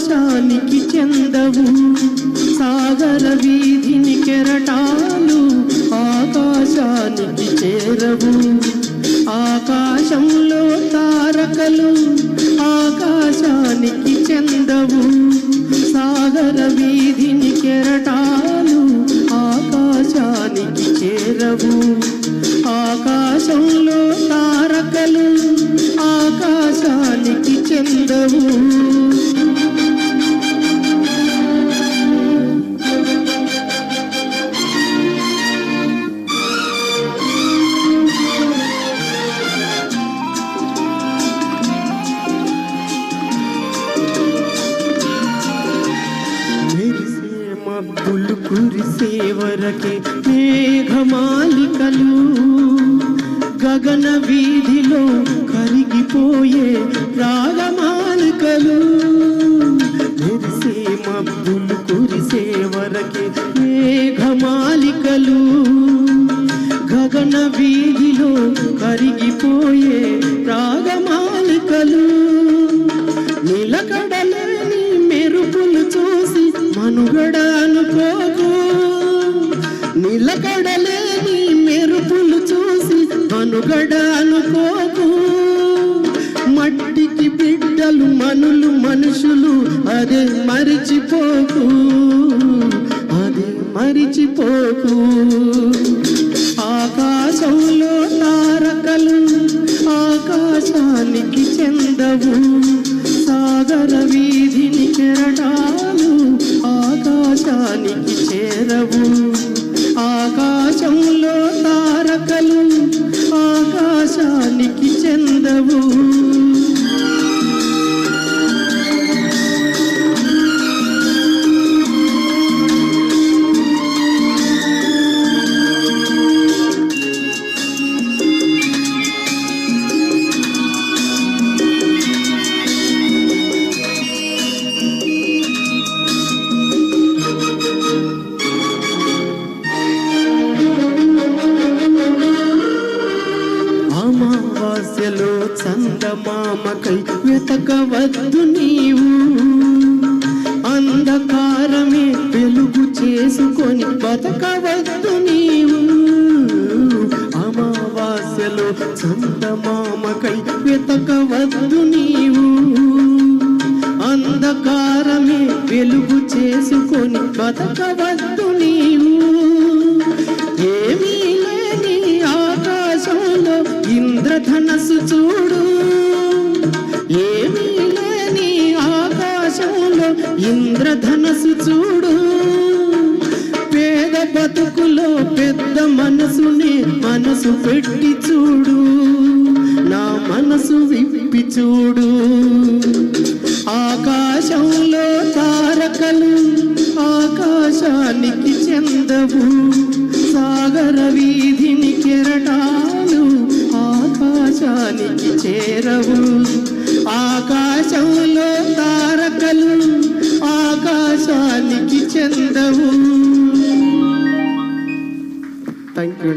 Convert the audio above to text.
ఆకాశానికి చెందవు, సాగర వీధిని కెరటాలు ఆకాశానికి చేరవు. ఆకాశంలో తారకలు ఆకాశానికి చెందవు, సాగర వీధిని కెరటాలు ఆకాశానికి చేరవు. ఆకాశంలో తారకలు ఆకాశానికి చెందవు. మబ్బులు కురిసే వరకే మేఘమాలికలు గగన వీధిలో కరిగిపోయే రాగమాలికలు. మెరిసే మబ్బులు కురిసే వరకే మేఘమాలికలు గగన వీధిలో కరిగిపోయే రాగమాలికలు. నిలకడలేని మెరుపులు చూసి మనుగడ అనుకోకు, నిలకడలేని మెరుపులు చూసి మనుగడ అనుకోకు. మట్టికి బిడ్డలు మనులు మనుషులు అదే మరిచిపోకు, అదే మరిచిపోకు. ఆకాశంలో తారకలు ఆకాశానికి చెందవు, సాగర వీధిని కెరటాలు ఆకాశానికి చేరవు. ఆకాశంలో తారకలు ఆకాశానికి చెందవు. అమావాస్యలో చందమామకై వెతకవద్దు నీవు, అంధకారమే వెలుగు చేసుకొని బతకవద్దు నీవు. అమావాస్యలో చందమామకై వెతకవద్దు నీవు, అంధకారమే వెలుగు చేసుకొని బతకవద్దు నీవు. ఏమీ లేని ఆకాశంలో ఇంద్రధనస్సు చూడు, ఏమీ లేని ఆకాశంలో ఇంద్రధనస్సు చూడు. పేద బతుకులో పెద్ద మనసుని మనసు పెట్టి చూడు, నా మనసు విప్పి చూడు. ఆకాశంలో తారకలు ఆకాశానికి చెందవు, సాగర వీధిని కెరటాలు ఆకాశానికి చేరవు. ఆకాశంలో తారకలు ఆకాశానికి చెందవు. Thank you.